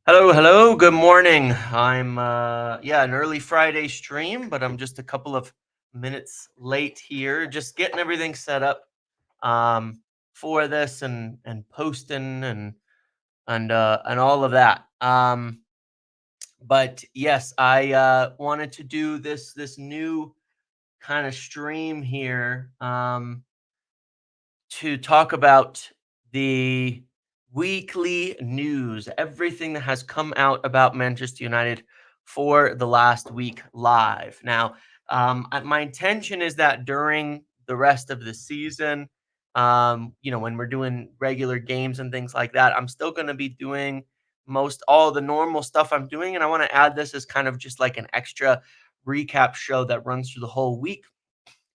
Hello, hello. Good morning. I'm an early Friday stream, but I'm just a couple of minutes late here, just getting everything set up um for this and posting and all of that. But yes, I wanted to do this new kind of stream here to talk about the weekly news, everything that has come out about Manchester United for the last week live. Now, my intention is that during the rest of the season, when we're doing regular games and things like that, I'm still going to be doing most all the normal stuff I'm doing, and I want to add this as kind of just like an extra recap show that runs through the whole week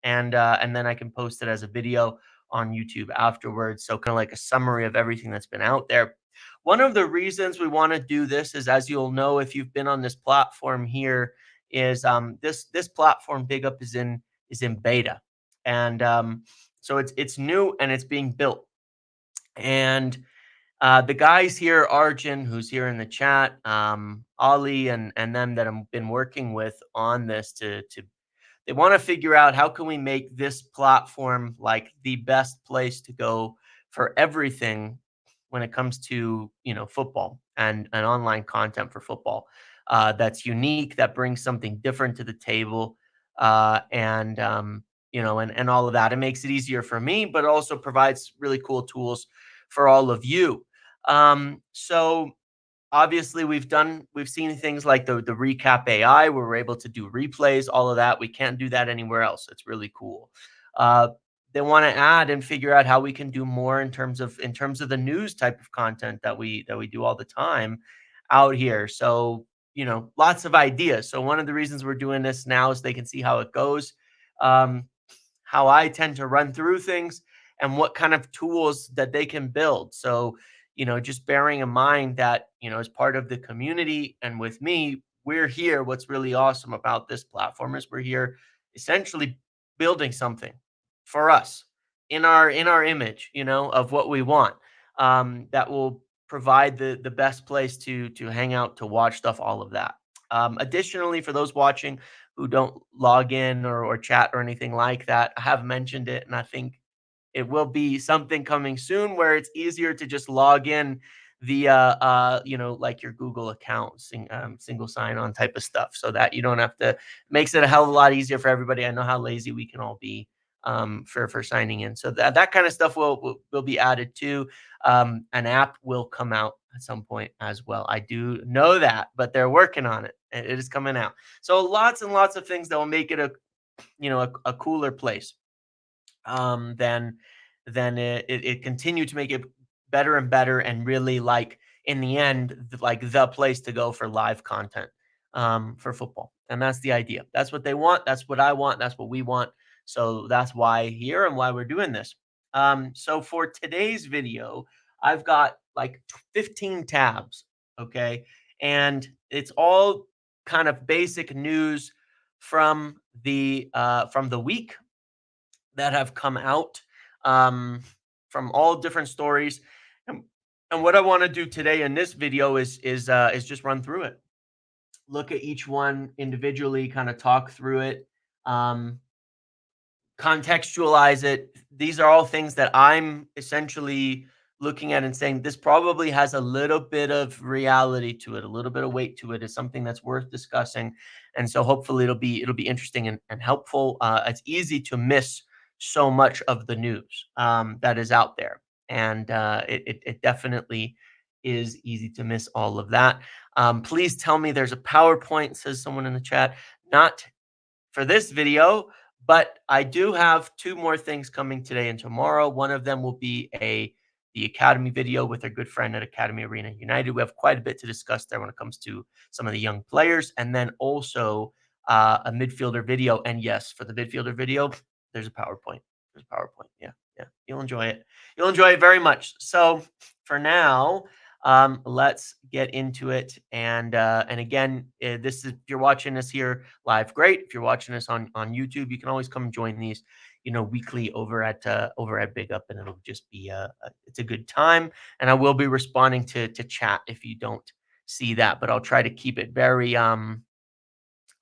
and then I can post it as a video on YouTube afterwards. So kind of like a summary of everything that's been out there. One of the reasons we want to do this is, as you'll know if you've been on this platform here, is this platform Big Up is in beta, and so it's new and it's being built. And the guys here, Arjun, who's here in the chat, Ali, and them that I've been working with on this to they want to figure out how can we make this platform like the best place to go for everything when it comes to football and online content for football that's unique, that brings something different to the table, and all of that. It makes it easier for me, but also provides really cool tools for all of you. So obviously we've seen things like the recap AI where we're able to do replays, all of that. We can't do that anywhere else. It's really cool. Uh, they want to add and figure out how we can do more in terms of the news type of content that we do all the time out here. So, lots of ideas. So one of the reasons we're doing this now is they can see how it goes. Um, how I tend to run through things and what kind of tools that they can build. So, just bearing in mind that, as part of the community and with me, we're here. What's really awesome about this platform is we're here essentially building something for us in our image, of what we want. That will provide the best place to hang out, to watch stuff, all of that. Additionally, for those watching who don't log in or chat or anything like that, I have mentioned it, and I think it will be something coming soon where it's easier to just log in via, like your Google account, single sign-on type of stuff, so that you don't have to. Makes it a hell of a lot easier for everybody. I know how lazy we can all be for signing in, so that kind of stuff will be added too. An app will come out at some point as well. I do know that, but they're working on it. It is coming out. So lots and lots of things that will make it a cooler place then it continue to make it better and better, and really, like, in the end, like the place to go for live content for football. And that's the idea. That's what they want. That's what I want. That's what we want. So that's why here and why we're doing this. So for today's video, I've got like 15 tabs. Okay. And it's all kind of basic news from the week that have come out from all different stories. And, and what I want to do today in this video is just run through it, look at each one individually, kind of talk through it, um, contextualize it. These are all things that I'm essentially looking at and saying this probably has a little bit of reality to it, a little bit of weight to it. Is something that's worth discussing, and so hopefully it'll be interesting and helpful. It's easy to miss so much of the news that is out there, and it definitely is easy to miss all of that. Please tell me there's a PowerPoint, says someone in the chat. Not for this video, but I do have two more things coming today and tomorrow. One of them will be the Academy video with our good friend at Academy Arena United. We have quite a bit to discuss there when it comes to some of the young players, and then also a midfielder video. And yes, for the midfielder video, there's a PowerPoint. There's a PowerPoint. Yeah, yeah, you'll enjoy it. You'll enjoy it very much. So for now, let's get into it. And again, this is, if you're watching us here live, great. If you're watching us on YouTube, you can always come join these, weekly over at Big Up, and it'll just be it's a good time. And I will be responding to chat if you don't see that, but I'll try to keep it very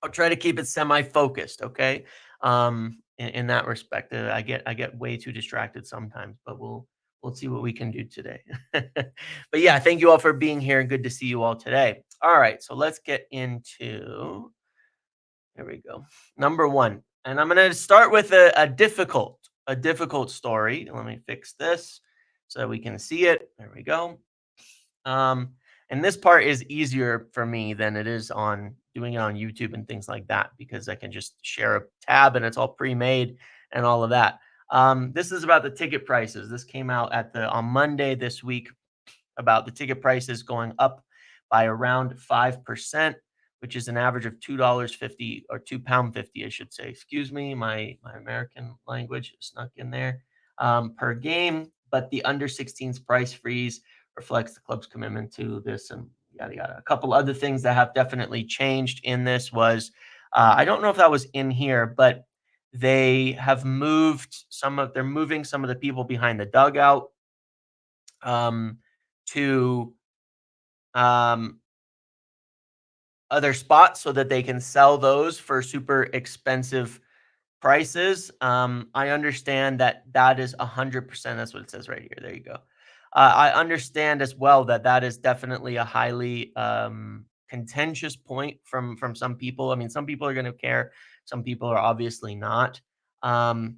I'll try to keep it semi-focused, okay? In that respect, I get way too distracted sometimes, but we'll see what we can do today. But yeah, thank you all for being here and good to see you all today. All right, so let's get into here we go. Number one, and I'm gonna start with a difficult story. Let me fix this so that we can see it. There we go. Um, and this part is easier for me than it is on doing it on YouTube and things like that because I can just share a tab and it's all pre-made and all of that. This is about the ticket prices. This came out on Monday this week about the ticket prices going up by around 5%, which is an average of $2.50 or £2.50, I should say. Excuse me, my American language snuck in there per game. But the under 16s price freeze reflects the club's commitment to this and yada yada. A couple other things that have definitely changed in this was I don't know if that was in here, but they're moving some of the people behind the dugout um, to um, other spots so that they can sell those for super expensive prices. I understand that that is 100%. That's what it says right here. There you go. I understand as well that that is definitely a highly contentious point from some people. I mean, some people are going to care. Some people are obviously not. Um,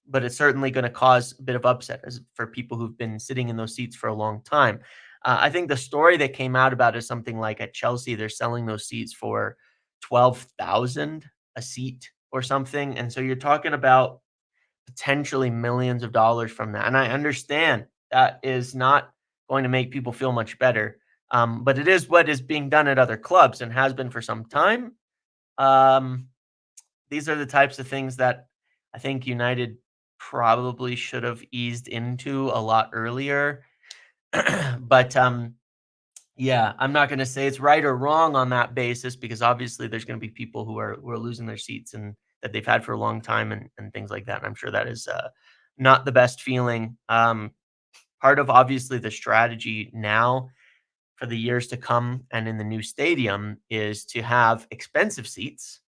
but it's certainly going to cause a bit of upset for people who've been sitting in those seats for a long time. I think the story that came out about is something like at Chelsea, they're selling those seats for 12,000 a seat or something, and so you're talking about potentially millions of dollars from that. And I understand that is not going to make people feel much better, but it is what is being done at other clubs and has been for some time. Um, these are the types of things that I think United probably should have eased into a lot earlier. But yeah, I'm not going to say it's right or wrong on that basis because obviously there's going to be people who are losing their seats and that they've had for a long time and things like that. And I'm sure that is not the best feeling. Part of obviously the strategy now for the years to come and in the new stadium is to have expensive seats,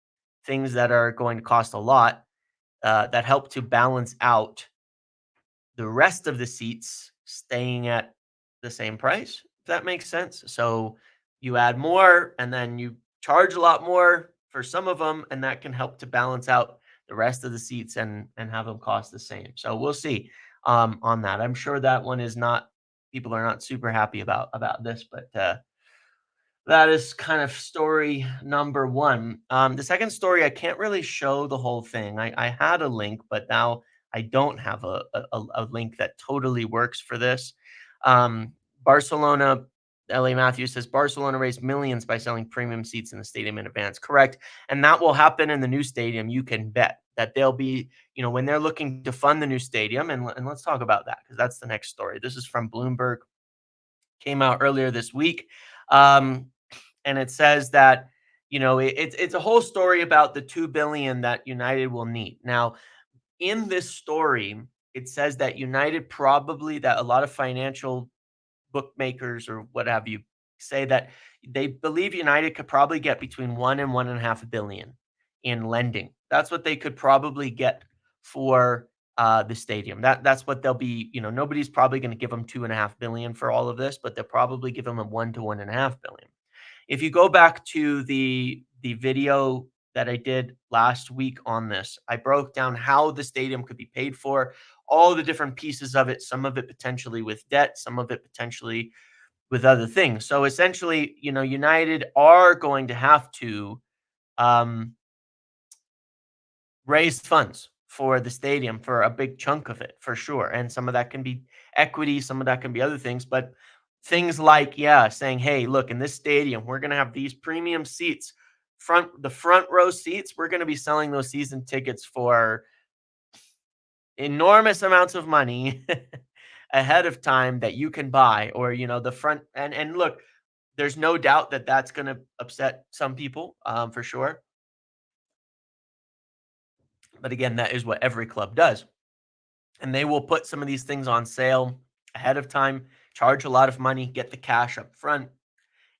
things that are going to cost a lot, that help to balance out the rest of the seats staying at the same price, if that makes sense. So you add more and then you charge a lot more for some of them, and that can help to balance out the rest of the seats and have them cost the same. So we'll see on that. I'm sure that one is not people are not super happy about this, but that is kind of story number one. The second story, I can't really show the whole thing. I had a link, but now I don't have a link that totally works for this. Barcelona, LA Matthews says Barcelona raised millions by selling premium seats in the stadium in advance. Correct. And that will happen in the new stadium. You can bet that they'll be, when they're looking to fund the new stadium. And let's talk about that because that's the next story. This is from Bloomberg, came out earlier this week. Um, and it says that it's a whole story about the 2 billion that United will need. Now, in this story, it says that that a lot of financial bookmakers or what have you say that they believe United could probably get between 1 and 1.5 billion in lending. That's what they could probably get for the stadium. That's what they'll be. Nobody's probably going to give them 2.5 billion for all of this, but they'll probably give them a 1 to 1.5 billion. If you go back to the video that I did last week on this, I broke down how the stadium could be paid for, all the different pieces of it, some of it potentially with debt, some of it potentially with other things. So essentially, United are going to have to um, raise funds for the stadium for a big chunk of it, for sure. And some of that can be equity, some of that can be other things, but things like, yeah, saying, hey, look, in this stadium, we're going to have these premium seats, the front row seats, we're going to be selling those season tickets for enormous amounts of money ahead of time that you can buy, or the front and look, there's no doubt that that's going to upset some people, for sure. But again, that is what every club does. And they will put some of these things on sale ahead of time, charge a lot of money, get the cash up front.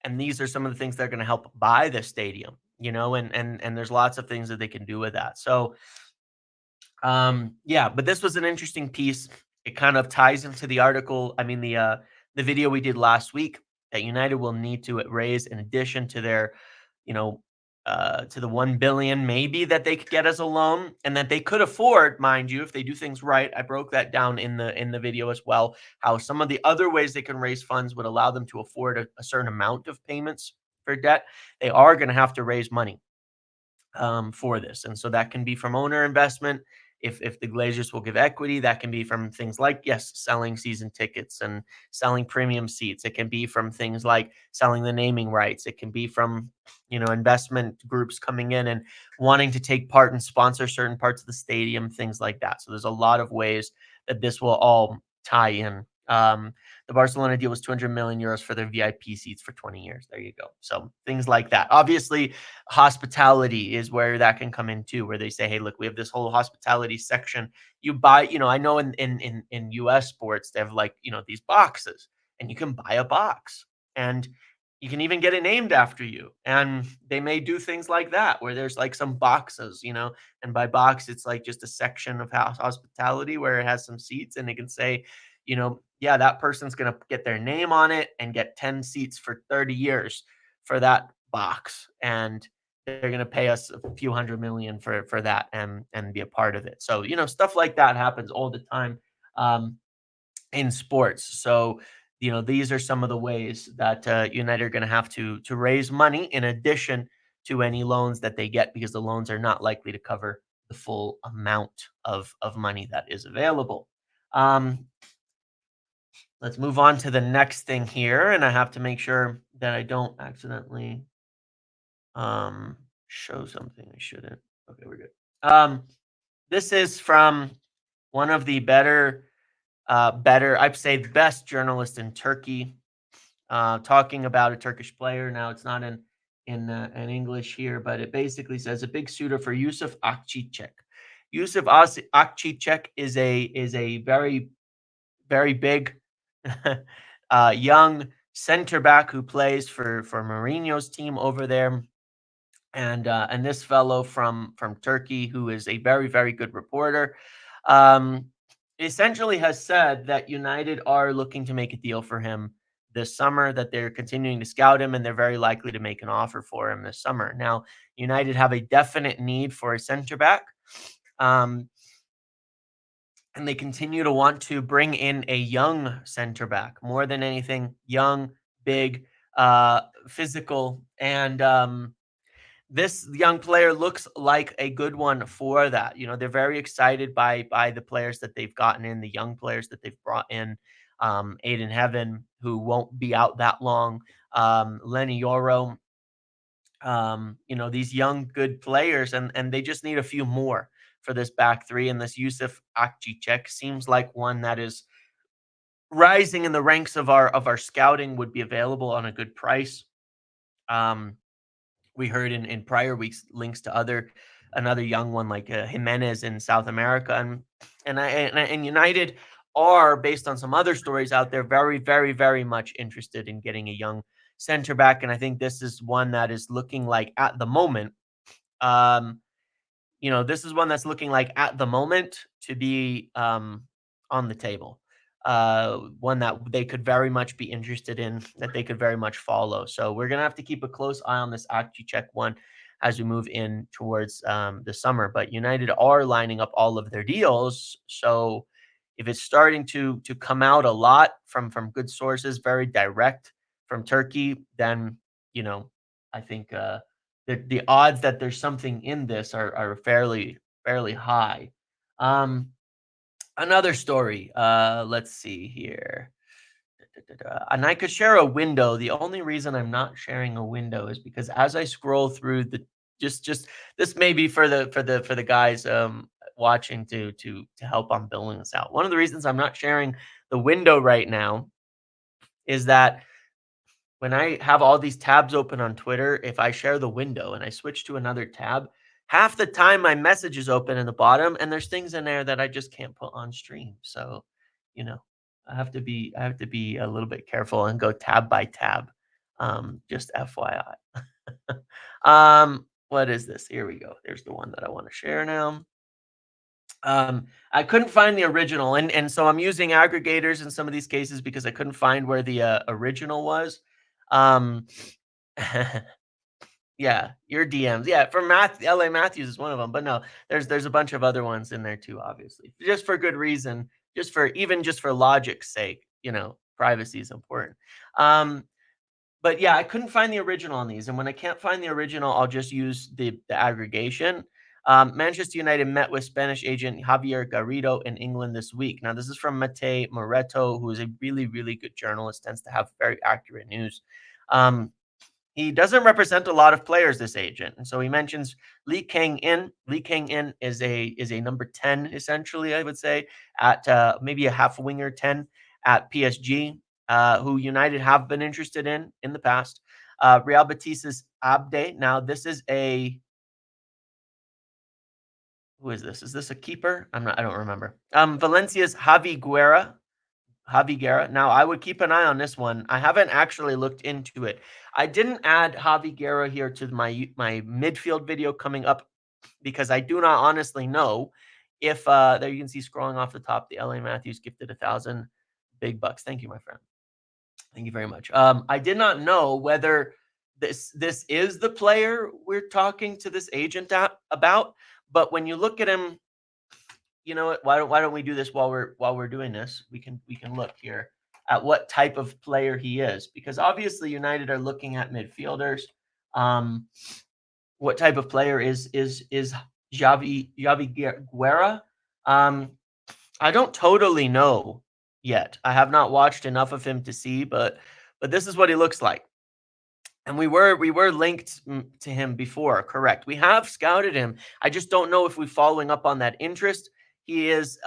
And these are some of the things that are going to help buy the stadium, and there's lots of things that they can do with that. So yeah, but this was an interesting piece. It kind of ties into the article. I mean, the video we did last week, that United will need to raise in addition to their, you know, to the 1 billion maybe that they could get as a loan, and that they could afford, mind you, if they do things right. I broke that down in the video as well. How some of the other ways they can raise funds would allow them to afford a certain amount of payments for debt. They are going to have to raise money for this. And so that can be from owner investment. If the Glazers will give equity, that can be from things like, yes, selling season tickets and selling premium seats. It can be from things like selling the naming rights. It can be from, investment groups coming in and wanting to take part and sponsor certain parts of the stadium, things like that. So there's a lot of ways that this will all tie in. The Barcelona deal was 200 million euros for their VIP seats for 20 years. There you go. So things like that. Obviously, hospitality is where that can come in too, where they say, hey, look, we have this whole hospitality section. You buy, I know in US sports, they have like, these boxes, and you can buy a box, and you can even get it named after you. And they may do things like that where there's like some boxes, and by box, it's like just a section of hospitality where it has some seats, and it can say, yeah, that person's going to get their name on it and get 10 seats for 30 years for that box. And they're going to pay us a few hundred million for that and be a part of it. So, stuff like that happens all the time in sports. So, these are some of the ways that United are going to have to raise money in addition to any loans that they get, because the loans are not likely to cover the full amount of money that is available. Let's move on to the next thing here, and I have to make sure that I don't accidentally show something I shouldn't. Okay, we're good. This is from one of the better, I'd say the best journalist in Turkey, talking about a Turkish player. Now it's not in English here, but it basically says a big suitor for Yusuf Akçiçek. Yusuf Akçiçek is a very, very big young center back who plays for Mourinho's team over there. And this fellow from Turkey, who is a very, very good reporter, um, essentially has said that United are looking to make a deal for him this summer, that they're continuing to scout him, and they're very likely to make an offer for him this summer. Now, United have a definite need for a center back. Um, and they continue to want to bring in a young center back more than anything, young, big, physical, and this young player looks like a good one for that. They're very excited by the players that they've gotten in, the young players that they've brought in. Aiden Heaven, who won't be out that long. Lenny Yoro. These young good players, and they just need a few more for this back three. And this Yusuf Akçiçek seems like one that is rising in the ranks of our scouting, would be available on a good price. We heard in prior weeks links to another young one like Jimenez in South America, and United are, based on some other stories out there, very, very, very much interested in getting a young center back. And I think this is one that is looking like at the moment, um, this is one that's looking like at the moment to be on the table. One that they could very much be interested in, that they could very much follow. So we're gonna have to keep a close eye on this Check one as we move in towards the summer. But United are lining up all of their deals. So if it's starting to come out a lot from good sources, very direct from Turkey, then I think the odds that there's something in this are fairly high. Another story. Let's see here. And I could share a window. The only reason I'm not sharing a window is because as I scroll through the just this may be for the guys watching to help on building this out. One of the reasons I'm not sharing the window right now is that when I have all these tabs open on Twitter, if I share the window and I switch to another tab, half the time my message is open in the bottom and there's things in there that I just can't put on stream. So, you know, I have to be a little bit careful and go tab by tab. Just FYI. What is this? Here we go. There's the one that I want to share now. I couldn't find the original, and so I'm using aggregators in some of these cases because I couldn't find where the original was. Um, yeah, your DMs, yeah, for LA Matthews is one of them, but no, there's a bunch of other ones in there too, obviously, just for good reason, just for logic's sake, privacy is important. But yeah, I couldn't find the original on these, and when I can't find the original, I'll just use the aggregation. Manchester United met with Spanish agent Javier Garrido in England this week. Now, this is from Mate Moreto, who is a really, really good journalist, tends to have very accurate news. He doesn't represent a lot of players, this agent, and so he mentions Lee Kang-in. Lee Kang-in is a number 10, essentially, I would say, at maybe a half winger 10 at PSG, who United have been interested in the past. Real Betis's Abde. Now, this is who is this? Is this a keeper? I don't remember. Valencia's Javi Guerra. Javi Guerra. Now, I would keep an eye on this one. I haven't actually looked into it. I didn't add Javi Guerra here to my midfield video coming up because I do not honestly know if there you can see scrolling off the top, the LA Matthews gifted 1,000 big bucks. Thank you, my friend. Thank you very much. I did not know whether this is the player we're talking to this agent about, but when you look at him, you know what? Why don't we do this while we're doing this? We can look here at what type of player he is, because obviously United are looking at midfielders. What type of player is Javi Guerra? I don't totally know yet. I have not watched enough of him to see, but this is what he looks like. And we were linked to him before, correct? We have scouted him. I just don't know if we're following up on that interest. He is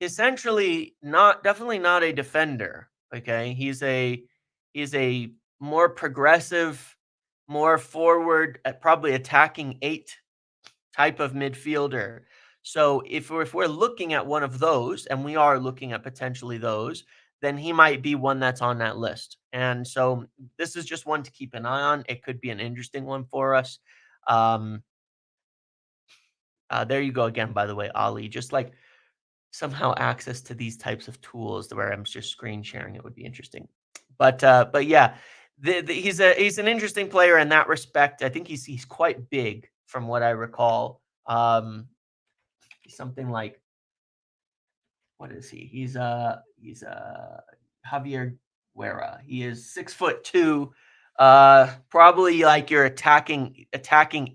essentially definitely not a defender. Okay, he's a more progressive, more forward, probably attacking 8 type of midfielder. So if we're looking at one of those, and we are looking at potentially those, then he might be one that's on that list. And so this is just one to keep an eye on. It could be an interesting one for us. There you go again, by the way, Ali. Just like somehow access to these types of tools where I'm just screen sharing, it would be interesting. But yeah, he's an interesting player in that respect. I think he's quite big from what I recall. Something like, what is he? He's Javier Guerra. He is 6'2", probably like your attacking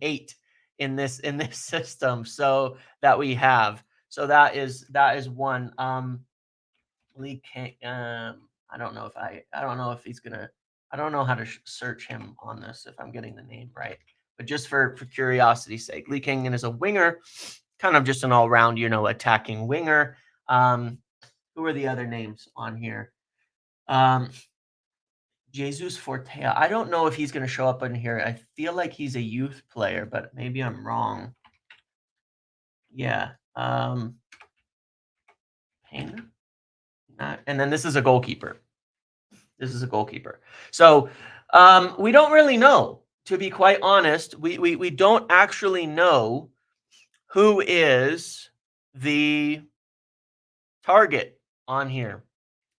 8 in this system. So that we have. So that is one. Lee King. I don't know if he's gonna. I don't know how to search him on this if I'm getting the name right. But just for curiosity's sake, Lee King is a winger, kind of just an all-round, attacking winger. Who are the other names on here? Jesus Fortea. I don't know if he's going to show up in here. I feel like he's a youth player, but maybe I'm wrong. Yeah. Payne? And then this is a goalkeeper. So we don't really know, to be quite honest. We don't actually know who is the target on here,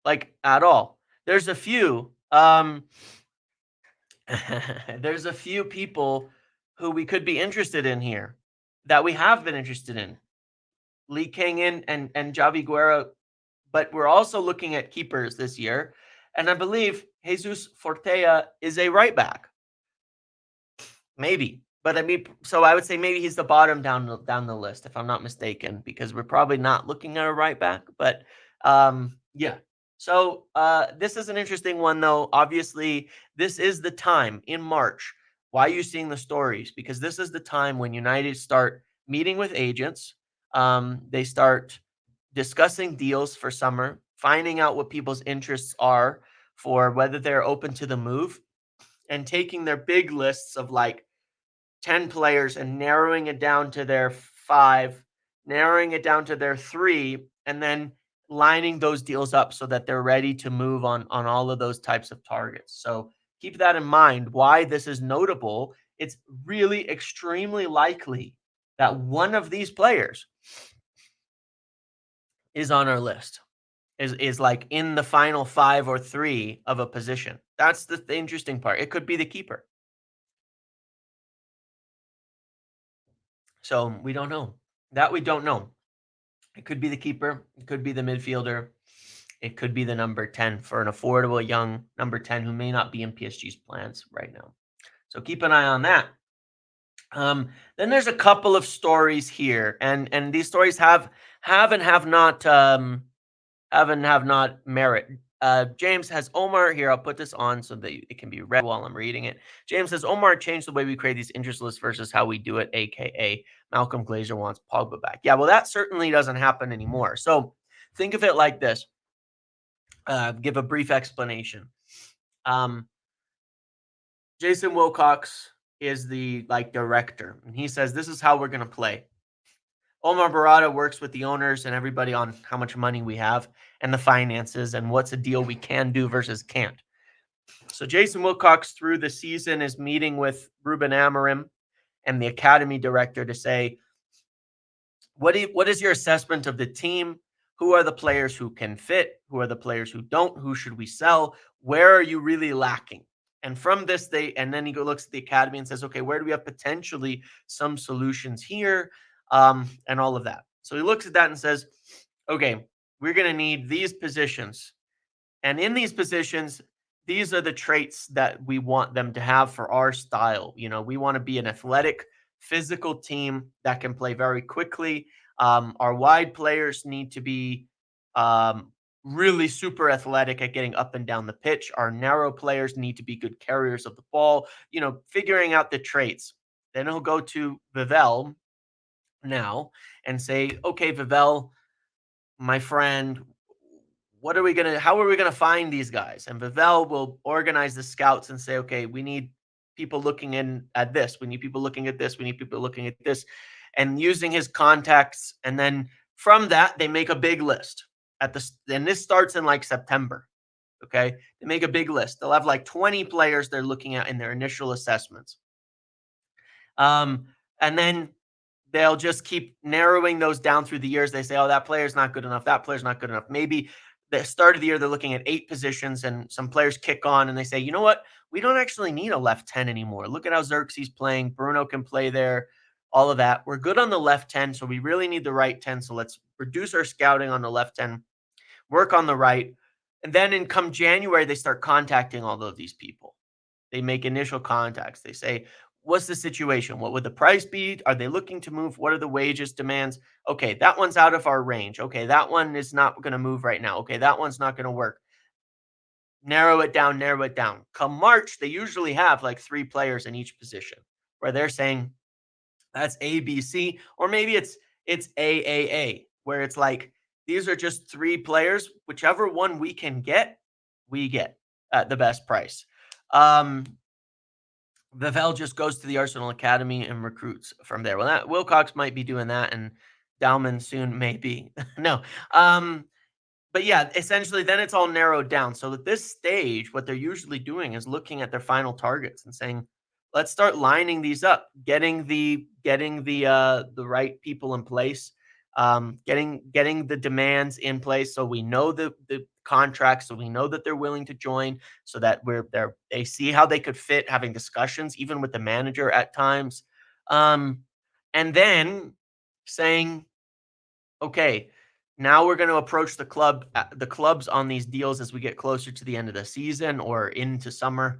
like, at all. There's a few. There's a few people who we could be interested in here that we have been interested in. Lee Kang-in and Javi Guerra, but we're also looking at keepers this year. And I believe Jesus Fortea is a right back. Maybe. But I mean, so I would say maybe he's the bottom down the list, if I'm not mistaken, because we're probably not looking at a right back. But yeah. So this is an interesting one, though. Obviously, this is the time in March. Why are you seeing the stories? Because this is the time when United start meeting with agents. They start discussing deals for summer, finding out what people's interests are for whether they're open to the move, and taking their big lists of like 10 players and narrowing it down to their 5, narrowing it down to their 3, and then lining those deals up so that they're ready to move on all of those types of targets. So keep that in mind, why this is notable. It's really extremely likely that one of these players is on our list, is like in the final 5 or 3 of a position. That's the interesting part. It could be the keeper. So we don't know. That we don't know. It could be the keeper. It could be the midfielder. It could be the number 10 for an affordable young number 10 who may not be in PSG's plans right now. So keep an eye on that. Then there's a couple of stories here, and these stories have and have not have and have not merit. James has Omar here. I'll put this on so that it can be read while I'm reading it. James says Omar changed the way we create these interest lists versus how we do it, aka Malcolm Glazer wants Pogba back. Yeah, well, that certainly doesn't happen anymore. So think of it like this. Give a brief explanation. Jason Wilcox is the director, and he says this is how we're going to play. Omar Barada works with the owners and everybody on how much money we have and the finances and what's a deal we can do versus can't. So Jason Wilcox through the season is meeting with Ruben Amorim and the academy director to say, what is your assessment of the team? Who are the players who can fit? Who are the players who don't? Who should we sell? Where are you really lacking? And from this, and then he looks at the academy and says, okay, where do we have potentially some solutions here? And all of that. So he looks at that and says, okay, we're going to need these positions. And in these positions, these are the traits that we want them to have for our style. We want to be an athletic, physical team that can play very quickly. Our wide players need to be really super athletic at getting up and down the pitch. Our narrow players need to be good carriers of the ball, figuring out the traits. Then he'll go to Vivel now and say, okay, Vivel, my friend, how are we gonna find these guys? And Vivel will organize the scouts and say, okay, we need people looking in at this. We need people looking at this. We need people looking at this, and using his contacts. And then from that, they make a big list and this starts in like September. Okay. They make a big list. They'll have like 20 players they're looking at in their initial assessments. And then they'll just keep narrowing those down through the years. They say, oh, that player's not good enough. That player's not good enough. Maybe the start of the year, they're looking at 8 positions and some players kick on and they say, you know what? We don't actually need a left 10 anymore. Look at how Xerxes playing. Bruno can play there, all of that. We're good on the left 10, so we really need the right 10. So let's reduce our scouting on the left 10, work on the right. And then in come January, they start contacting all of these people. They make initial contacts. They say, what's the situation? What would the price be? Are they looking to move? What are the wages demands? Okay, that one's out of our range. Okay, that one is not going to move right now. Okay, that one's not going to work. Narrow it down, narrow it down. Come March, they usually have like 3 players in each position where they're saying that's A, B, C, or maybe it's AAA, where it's like these are just 3 players. Whichever one we can get, we get at the best price. Vivel just goes to the Arsenal Academy and recruits from there. Well, that Wilcox might be doing that, and Dalman soon may be. No. But yeah, essentially then it's all narrowed down. So at this stage, what they're usually doing is looking at their final targets and saying, let's start lining these up, getting the right people in place, getting the demands in place so we know the contracts, so we know that they're willing to join, so that they see how they could fit, having discussions even with the manager at times. And then saying, okay, now we're going to approach the clubs on these deals as we get closer to the end of the season or into summer,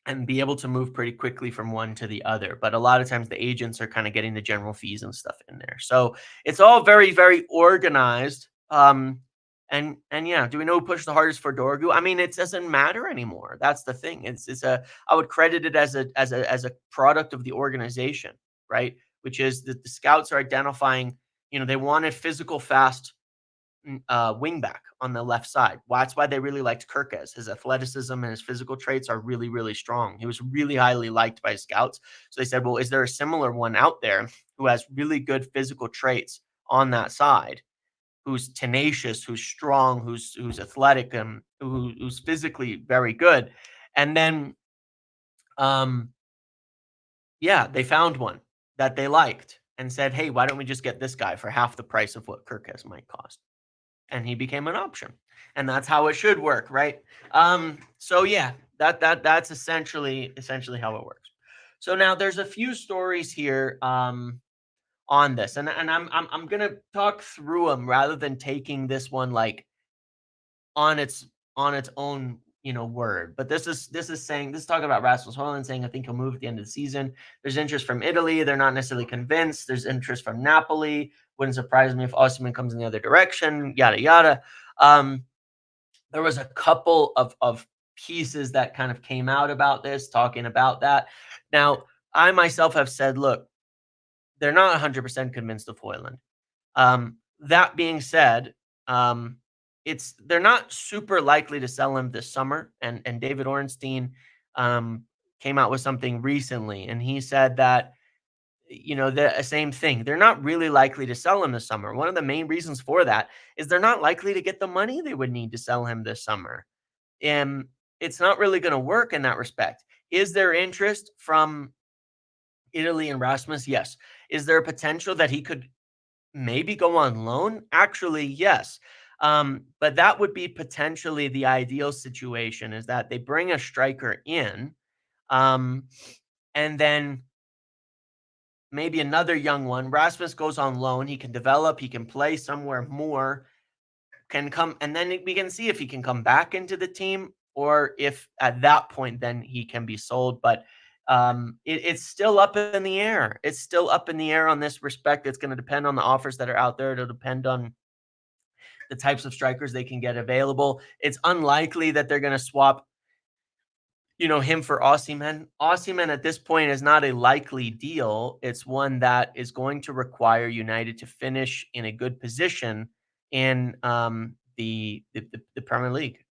and be able to move pretty quickly from one to the other. But a lot of times the agents are kind of getting the general fees and stuff in there. So it's all very, very organized. And yeah, do we know who pushed the hardest for Dorgu? I mean, it doesn't matter anymore. That's the thing. I would credit it as a product of the organization, right? Which is that the scouts are identifying, they wanted physical, fast wing back on the left side. Well, that's why they really liked Kirkes. His athleticism and his physical traits are really, really strong. He was really highly liked by scouts. So they said, well, is there a similar one out there who has really good physical traits on that side, who's tenacious, who's strong, who's athletic, and who's physically very good? And then, um, yeah, they found one that they liked and said, "Hey, why don't we just get this guy for half the price of what Kirkes might cost?" And he became an option. And that's how it should work, right? So yeah, that's essentially how it works. So now there's a few stories here on this, and I'm gonna talk through them rather than taking this one like on its own, word. But this is talking about Rasmus Hojlund saying I think he'll move at the end of the season. There's interest from Italy. They're not necessarily convinced. There's interest from Napoli. Wouldn't surprise me if Osimhen comes in the other direction. Yada yada. Um, there was a couple of pieces that kind of came out about this, talking about that. Now, I myself have said, look, they're not 100% convinced of Hoyland. That being said, they're not super likely to sell him this summer. And David Ornstein um, came out with something recently, and he said that the same thing. They're not really likely to sell him this summer. One of the main reasons for that is they're not likely to get the money they would need to sell him this summer. And it's not really going to work in that respect. Is there interest from Italy and Rasmus? Yes. Is there a potential that he could maybe go on loan? Actually, yes. But that would be potentially the ideal situation, is that they bring a striker in, um, and then maybe another young one. Rasmus goes on loan. He can develop. He can play somewhere more. Can come, and then we can see if he can come back into the team, or if at that point then he can be sold. But it's still up in the air. It's still up in the air on this respect. It's going to depend on the offers that are out there. It'll depend on the types of strikers they can get available. It's unlikely that they're going to swap, him for Osimhen. Osimhen at this point is not a likely deal. It's one that is going to require United to finish in a good position in the Premier League.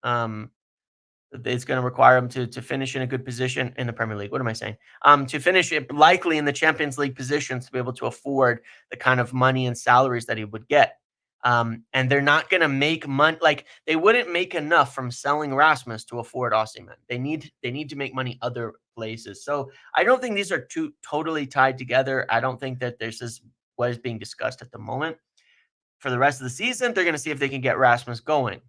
It's going to require them to finish in a good position in the Premier League. What am I saying? To finish it likely in the Champions League positions to be able to afford the kind of money and salaries that he would get. And they're not going to make money. Like, they wouldn't make enough from selling Rasmus to afford Osimhen. They need to make money other places. So I don't think these are two totally tied together. I don't think that this is what is being discussed at the moment. For the rest of the season, they're going to see if they can get Rasmus going.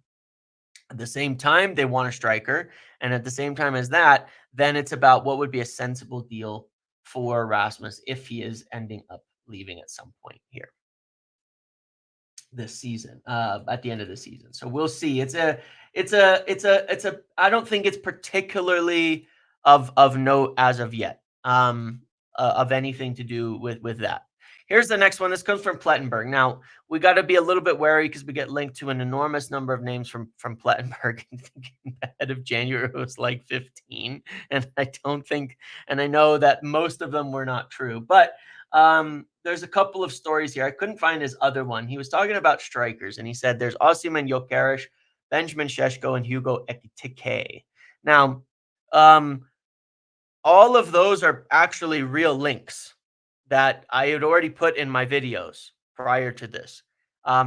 At the same time, they want a striker. And at the same time as that, then it's about what would be a sensible deal for Rasmus if he is ending up leaving at some point here this season, at the end of the season. So we'll see. I don't think it's particularly of note as of yet, of anything to do with that. Here's the next one. This comes from Plettenberg. Now, we got to be a little bit wary because we get linked to an enormous number of names from Plettenberg. Ahead of January, it was like 15, and I know that most of them were not true, but there's a couple of stories here. I couldn't find his other one. He was talking about strikers, and he said there's Osimhen Gyökeres, Benjamin Šeško, and Hugo Ekitike. Now, all of those are actually real links that I had already put in my videos prior to this.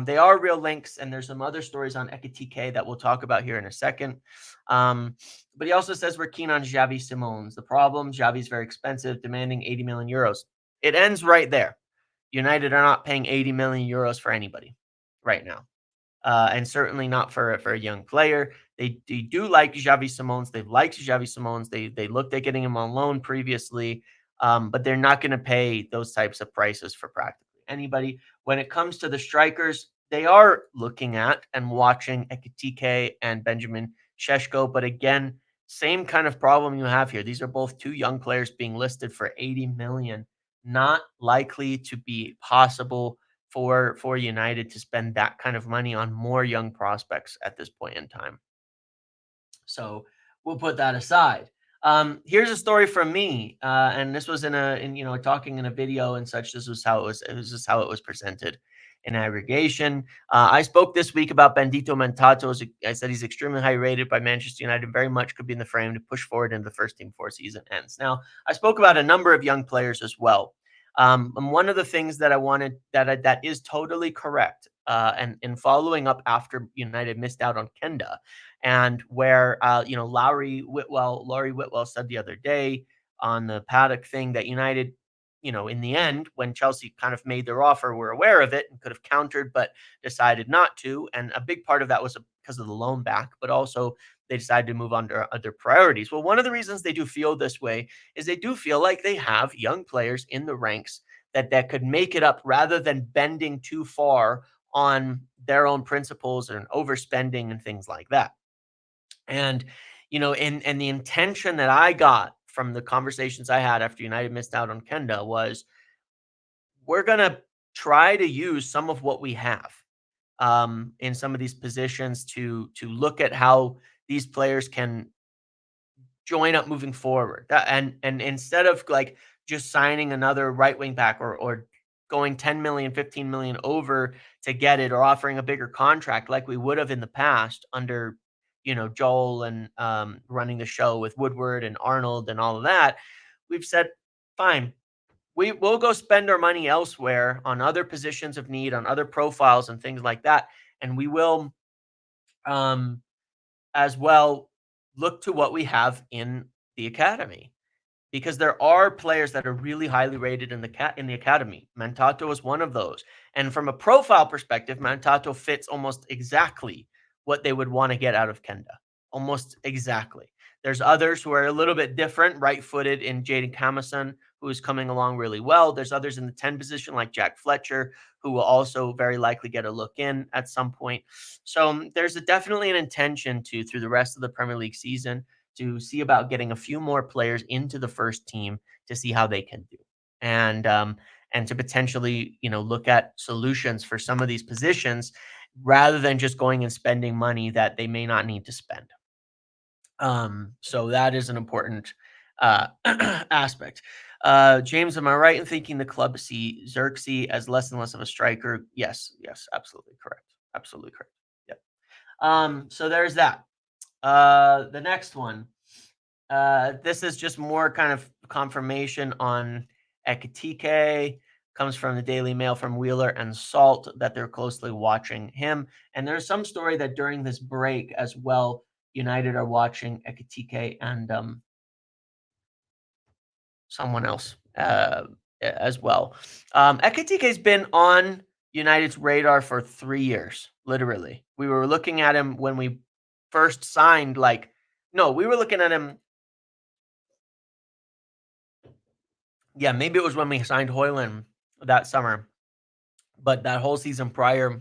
They are real links, and there's some other stories on Ekitike that we'll talk about here in a second. But he also says we're keen on Xavi Simons. The problem, Xavi's very expensive, demanding 80 million euros. It ends right there. United are not paying 80 million euros for anybody right now. And certainly not for a young player. They do like Xavi Simons. They've liked Xavi Simons. They looked at getting him on loan previously, but they're not going to pay those types of prices for practically anybody. When it comes to the strikers, they are looking at and watching Ekitike and Benjamin Šeško. But again, same kind of problem you have here. These are both two young players being listed for 80 million. Not likely to be possible for United to spend that kind of money on more young prospects at this point in time. So we'll put that aside. Here's a story from me, and this was talking in a video and such. This was how it was. It was just how it was presented in aggregation. I spoke this week about Bendito Mentato. I said he's extremely high rated by Manchester United. Very much could be in the frame to push forward into the first team before season ends. Now, I spoke about a number of young players as well. And one of the things that I wanted that is totally correct. and following up after United missed out on Kenda, and where Laurie Whitwell said the other day on the Paddock thing that United, in the end, when Chelsea kind of made their offer, were aware of it and could have countered, but decided not to. And a big part of that was because of the loan back, but also they decided to move on to other priorities. Well, one of the reasons they do feel this way is they do feel like they have young players in the ranks that could make it up rather than bending too far on their own principles and overspending and things like that. And and the intention that I got from the conversations I had after United missed out on Kenda was, we're gonna try to use some of what we have in some of these positions to look at how these players can join up moving forward. And instead of like just signing another right wing back or going 10 million, 15 million over to get it, or offering a bigger contract like we would have in the past under Joel and running the show with Woodward and Arnold and all of that, we've said, fine, we'll go spend our money elsewhere on other positions of need, on other profiles and things like that. And we will um as well look to what we have in the academy, because there are players that are really highly rated in the academy. Mantato is one of those. And from a profile perspective, Mantato fits almost exactly what they would want to get out of Kenda. Almost exactly. There's others who are a little bit different, right-footed in Jaden Camason, who is coming along really well. There's others in the 10 position like Jack Fletcher, who will also very likely get a look in at some point. So there's definitely an intention through the rest of the Premier League season, to see about getting a few more players into the first team to see how they can do, and to potentially look at solutions for some of these positions rather than just going and spending money that they may not need to spend. So that is an important aspect. James, am I right in thinking the club see Xerxes as less and less of a striker? Yes, absolutely correct. Absolutely correct. Yep. So there's that. The next one. This is just more kind of confirmation on Ekitike. Comes from the Daily Mail from Wheeler and Salt that they're closely watching him. And there's some story that during this break as well, United are watching Ekitike and someone else as well. Ekitike's been on United's radar for 3 years, literally. We were looking at him when we first signed, we were looking at him. Yeah, maybe it was when we signed Hojlund that summer, but that whole season prior,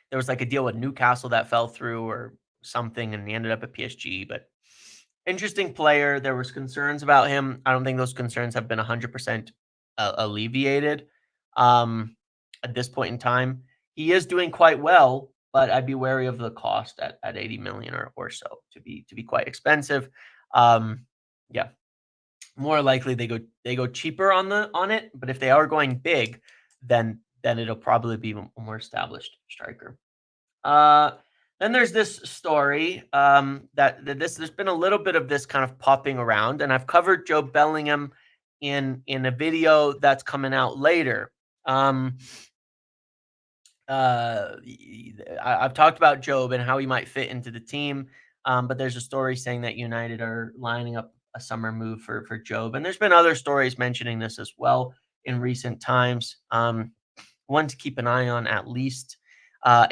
there was like a deal with Newcastle that fell through or something, and he ended up at PSG. But interesting player. There was concerns about him. I don't think those concerns have been 100% alleviated at this point in time. He is doing quite well, but I'd be wary of the cost at 80 million or so, to be quite expensive. Yeah, more likely they go cheaper on it, but if they are going big, then it'll probably be a more established striker. Uh, then there's this story that there's been a little bit of this kind of popping around, and I've covered Jobe Bellingham in a video that's coming out later. I've talked about Jobe and how he might fit into the team, but there's a story saying that United are lining up a summer move for Jobe, and there's been other stories mentioning this as well in recent times. One to keep an eye on at least.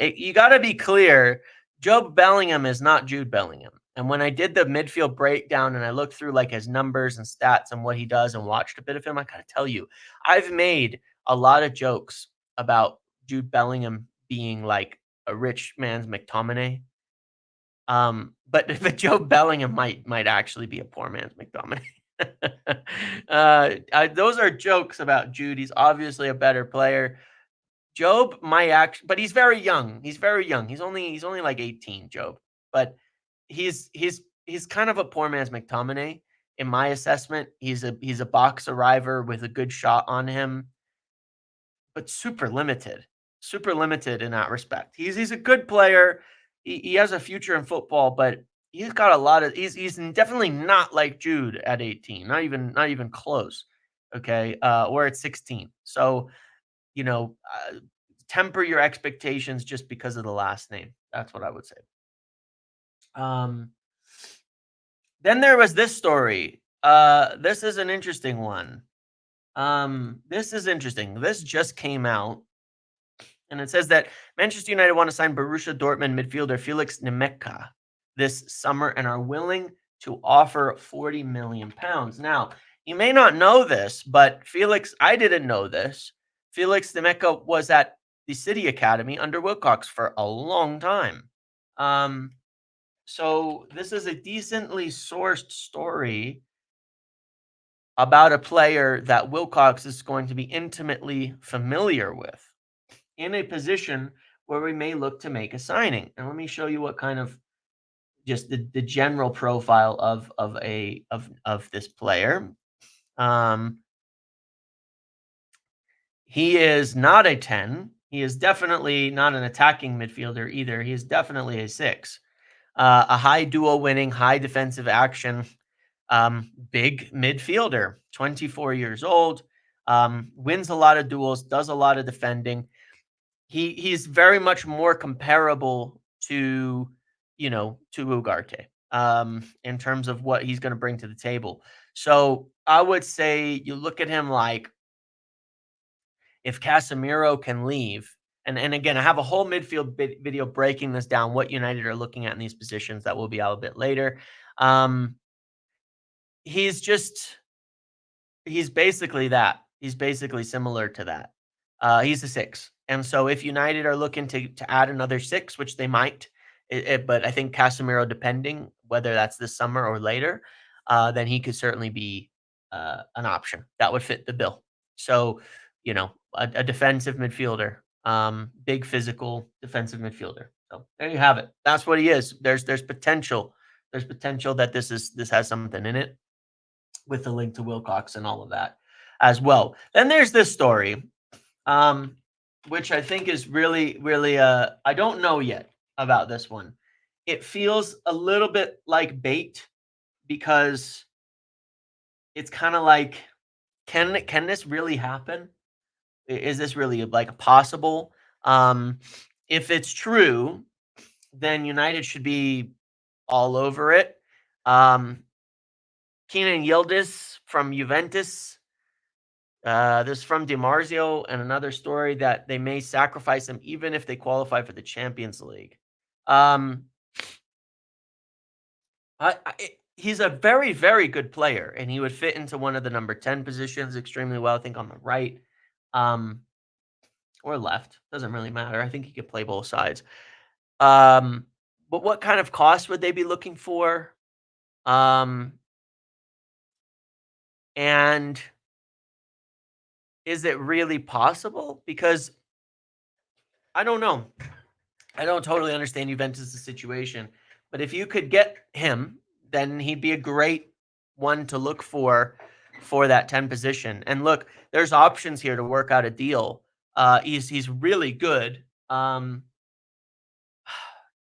You got to be clear, Jobe Bellingham is not Jude Bellingham. And when I did the midfield breakdown and I looked through like his numbers and stats and what he does and watched a bit of him, I got to tell you, I've made a lot of jokes about Jude Bellingham being like a rich man's McTominay. But Jobe Bellingham might actually be a poor man's McTominay. Those are jokes about Jude. He's obviously a better player. Jobe might actually, but he's very young. He's very young. He's only like 18, Jobe. But he's kind of a poor man's McTominay in my assessment. He's a box arriver with a good shot on him, but super limited in that respect. He's a good player. He has a future in football, but he's got a lot of he's definitely not like Jude at 18. Not even close. Okay. Or at 16. So, you know, temper your expectations just because of the last name. That's what I would say. Then there was this story. This is an interesting one. This is interesting. This just came out, and it says that Manchester United want to sign Borussia Dortmund midfielder Felix Nmecha this summer and are willing to offer 40 million pounds. Now, you may not know this, but I didn't know this. Felix Nmecha was at the City Academy under Wilcox for a long time. So this is a decently sourced story about a player that Wilcox is going to be intimately familiar with in a position where we may look to make a signing. And let me show you what kind of just the general profile of this player. He is not a 10. He is definitely not an attacking midfielder either. He is definitely a 6. A high duel winning, high defensive action, big midfielder, 24 years old, wins a lot of duels, does a lot of defending. He's very much more comparable to, to Ugarte, in terms of what he's going to bring to the table. So I would say you look at him like if Casemiro can leave, and again, I have a whole midfield video breaking this down, what United are looking at in these positions that will be out a bit later. He's basically that. He's basically similar to that. He's a 6. And so if United are looking to add another 6, which they might, but I think Casemiro, depending whether that's this summer or later, then he could certainly be an option that would fit the bill. So, a defensive midfielder, big physical defensive midfielder. So there you have it. That's what he is. There's potential. There's potential that this has something in it with the link to Wilcox and all of that as well. Then there's this story, which I think is really, really, I don't know yet about this one. It feels a little bit like bait because it's kind of like, can this really happen? Is this really like possible? If it's true, then United should be all over it. Kenan Yildiz from Juventus. This is from DiMarzio, and another story that they may sacrifice him even if they qualify for the Champions League. He's a very, very good player, and he would fit into one of the number 10 positions extremely well, I think on the right or left. Doesn't really matter. I think he could play both sides. But what kind of cost would they be looking for? And is it really possible? Because I don't know. I don't totally understand Juventus' situation. But if you could get him, then he'd be a great one to look for that 10 position. And look, there's options here to work out a deal. He's really good.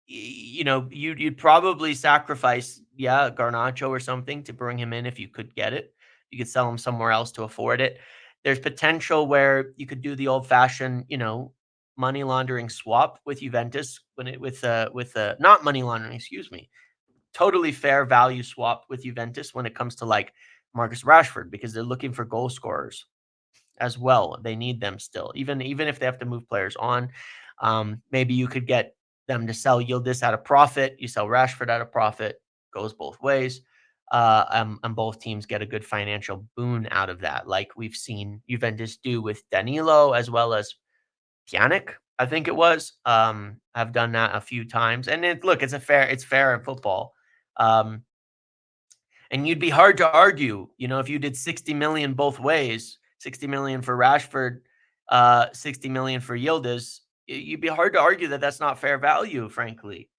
You'd probably sacrifice, Garnacho or something to bring him in if you could get it. You could sell him somewhere else to afford it. There's potential where you could do the old-fashioned, money laundering swap with Juventus not money laundering, excuse me, totally fair value swap with Juventus when it comes to like Marcus Rashford, because they're looking for goal scorers as well. They need them still, even if they have to move players on. Maybe you could get them to sell Yildiz at a profit. You sell Rashford at a profit. Goes both ways. And both teams get a good financial boon out of that, like we've seen Juventus do with Danilo as well as Pjanic, I think it was. I've done that a few times, and it's fair in football. And you'd be hard to argue, if you did 60 million both ways, 60 million for Rashford, 60 million for Yildiz, you'd be hard to argue that that's not fair value, frankly.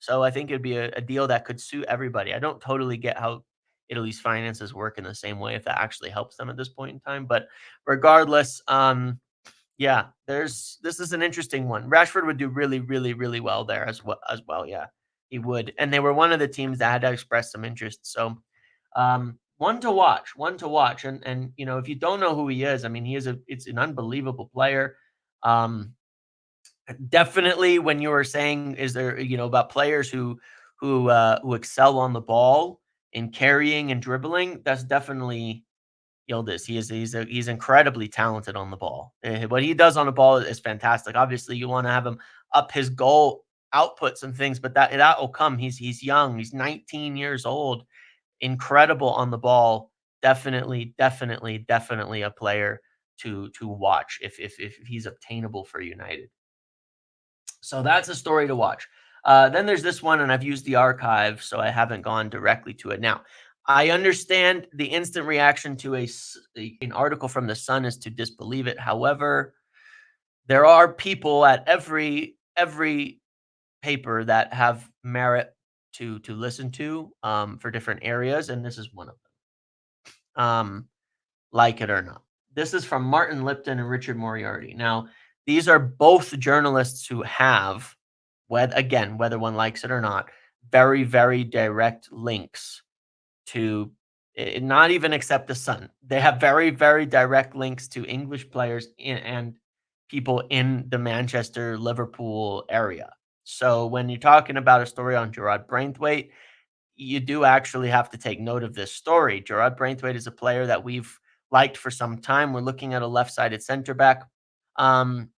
So I think it'd be a deal that could suit everybody. I don't totally get how Italy's finances work in the same way, if that actually helps them at this point in time. But regardless, this is an interesting one. Rashford would do really, really, really well there as well. Yeah, he would. And they were one of the teams that had to express some interest. So, one to watch. And if you don't know who he is, I mean, it's an unbelievable player. Um, Definitely when you were saying, is there, about players who excel on the ball in carrying and dribbling, that's definitely Yildiz. He's incredibly talented on the ball. What he does on the ball is fantastic. Obviously, you want to have him up his goal outputs and things, but that will come. He's young. He's 19 years old. Incredible on the ball. Definitely, definitely, definitely a player to watch if he's obtainable for United. So that's a story to watch. Then there's this one, and I've used the archive, so I haven't gone directly to it. Now, I understand the instant reaction to an article from the Sun is to disbelieve it. However, there are people at every paper that have merit to listen to for different areas, and this is one of them. Like it or not. This is from Martin Lipton and Richard Moriarty. Now, these are both journalists who have, whether one likes it or not, very, very direct links to not even except the Sun. They have very, very direct links to English players and people in the Manchester, Liverpool area. So when you're talking about a story on Jarrad Branthwaite, you do actually have to take note of this story. Jarrad Branthwaite is a player that we've liked for some time. We're looking at a left-sided center back. Um,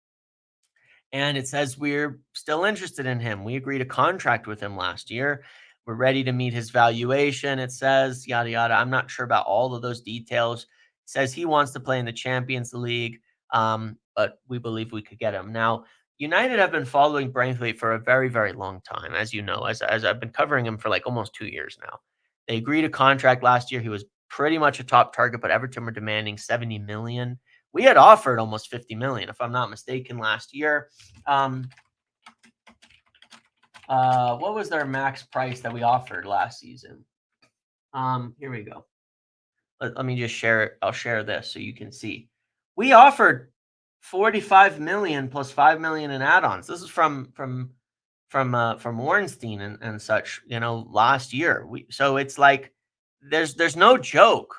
and it says we're still interested in him. We agreed a contract with him last year. We're ready to meet his valuation. It says yada yada. I'm not sure about all of those details. It says he wants to play in the Champions League, but we believe we could get him. Now, United have been following Braithwaite for a very, very long time, as you know, as I've been covering him for like almost 2 years now. They agreed a contract last year. He was pretty much a top target, but Everton were demanding 70 million. We had offered almost 50 million, if I'm not mistaken, last year. Um, what was their max price that we offered last season? Here we go. Let me just share it. I'll share this so you can see. We offered 45 million plus 5 million in add-ons. This is from Ornstein and such, last year. So it's like there's no joke.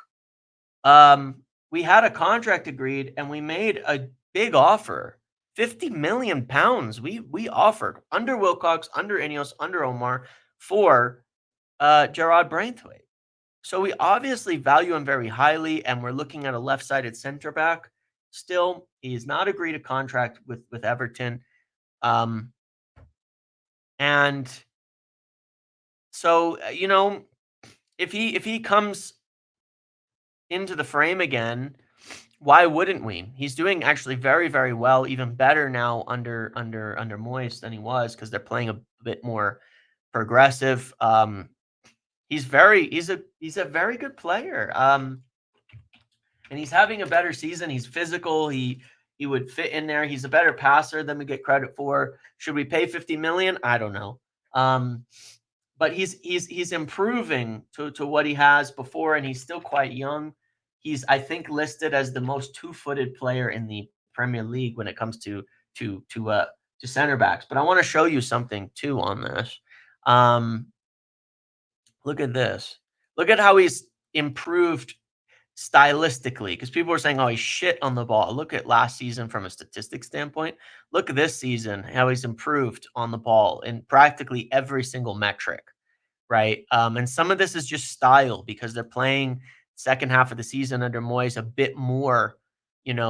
We had a contract agreed and we made a big offer. 50 million pounds we offered under Wilcox, under Ineos, under Omar for Jarrad Branthwaite. So we obviously value him very highly, and we're looking at a left-sided center back. Still, he has not agreed a contract with Everton. And so if he comes into the frame again, why wouldn't we? He's doing actually very, very well, even better now under Moyes than he was because they're playing a bit more progressive. He's a very good player. And he's having a better season. He's physical. He would fit in there. He's a better passer than we get credit for. Should we pay 50 million? I don't know. But he's improving to what he has before, and he's still quite young. He's, I think, listed as the most two-footed player in the Premier League when it comes to center backs. But I want to show you something too on this. Look at this. Look at how he's improved stylistically, because people were saying, oh, he's shit on the ball. Look at last season from a statistics standpoint. Look at this season, how he's improved on the ball in practically every single metric, right? And some of this is just style because they're playing second half of the season under Moyes a bit more, yeah,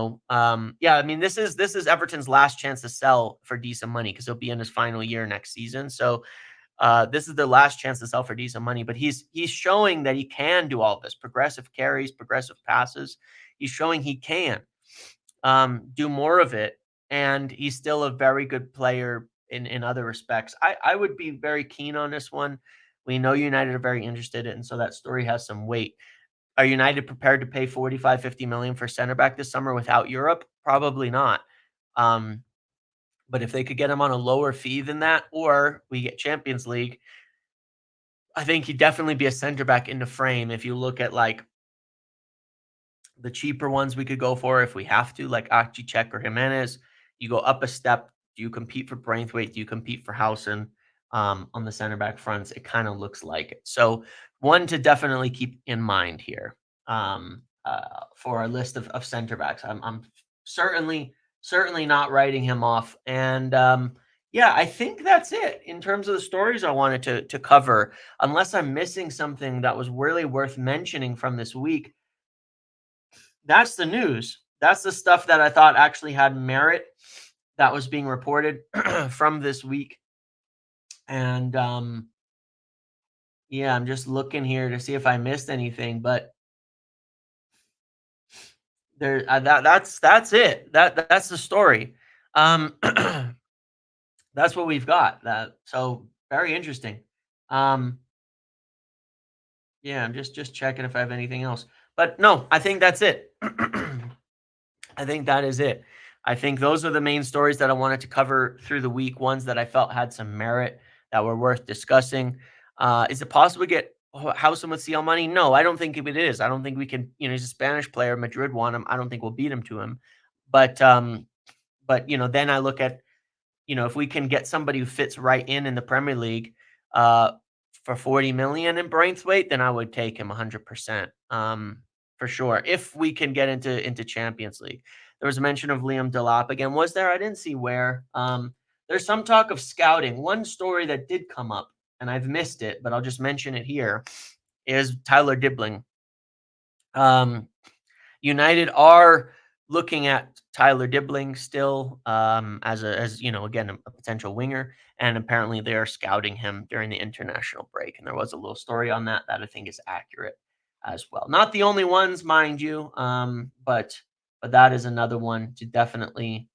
I mean, this is Everton's last chance to sell for decent money because he'll be in his final year next season. So this is the last chance to sell for decent money, but he's showing that he can do all this: progressive carries, progressive passes. He's showing he can do more of it, and he's still a very good player in other respects. I would be very keen on this one. We know United are very interested in, so that story has some weight. Are United prepared to pay 45, 50 million for center back this summer without Europe? Probably not. But if they could get him on a lower fee than that, or we get Champions League, I think he'd definitely be a center back in the frame. If you look at like the cheaper ones we could go for if we have to, like Akcicek or Jimenez, you go up a step. Do you compete for Braithwaite? Do you compete for Howson on the center back fronts? It kind of looks like it. So one to definitely keep in mind here for our list of center backs. I'm certainly certainly not writing him off. And yeah, I think that's it in terms of the stories I wanted to cover. Unless I'm missing something that was really worth mentioning from this week, that's the news. That's the stuff that I thought actually had merit that was being reported from this week. And yeah, I'm just looking here to see if I missed anything, but there that's it. That's the story. Um that's what we've got. That so very interesting. Um yeah, I'm just checking if I have anything else. But no, I think that's it. I think that is it. I think those are the main stories that I wanted to cover through the week, ones that I felt had some merit that were worth discussing. Is it possible to get Howsam with CL money? No, I don't think it is. I don't think we can. He's a Spanish player. Madrid want him. I don't think we'll beat him to him. But then I look at if we can get somebody who fits right in the Premier League, uh, for 40 million in Braithwaite, then I would take him 100%, for sure. If we can get into Champions League, there was a mention of Liam Delap again. Was there? I didn't see where. There's some talk of scouting. One story that did come up, and I've missed it, but I'll just mention it here, is Tyler Dibbling. United are looking at Tyler Dibbling still, again, a potential winger, and apparently they are scouting him during the international break. And there was a little story on that I think is accurate as well. Not the only ones, mind you, but that is another one to definitely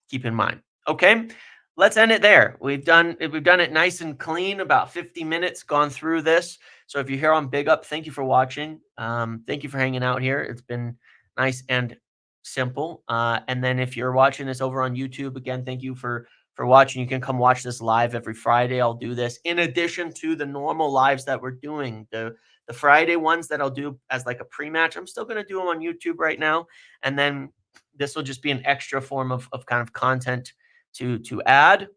keep in mind. Okay, let's end it there. We've done it nice and clean, about 50 minutes gone through this. So if you're here on Big Up, thank you for watching. Thank you for hanging out here. It's been nice and simple. And then if you're watching this over on YouTube, again, thank you for watching. You can come watch this live every Friday. I'll do this in addition to the normal lives that we're doing. The Friday ones that I'll do as like a pre-match, I'm still going to do them on YouTube right now. And then this will just be an extra form of kind of content to add.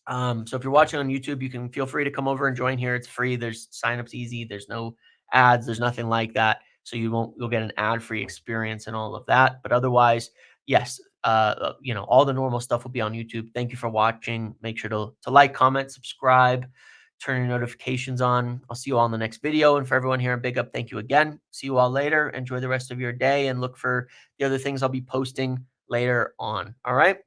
So if you're watching on YouTube, you can feel free to come over and join here. It's free. There's signups easy. There's no ads. There's nothing like that. So you'll get an ad-free experience and all of that. But otherwise, yes, all the normal stuff will be on YouTube. Thank you for watching. Make sure to like, comment, subscribe, turn your notifications on. I'll see you all in the next video. And for everyone here in Big Up, thank you again. See you all later. Enjoy the rest of your day and look for the other things I'll be posting later on. All right.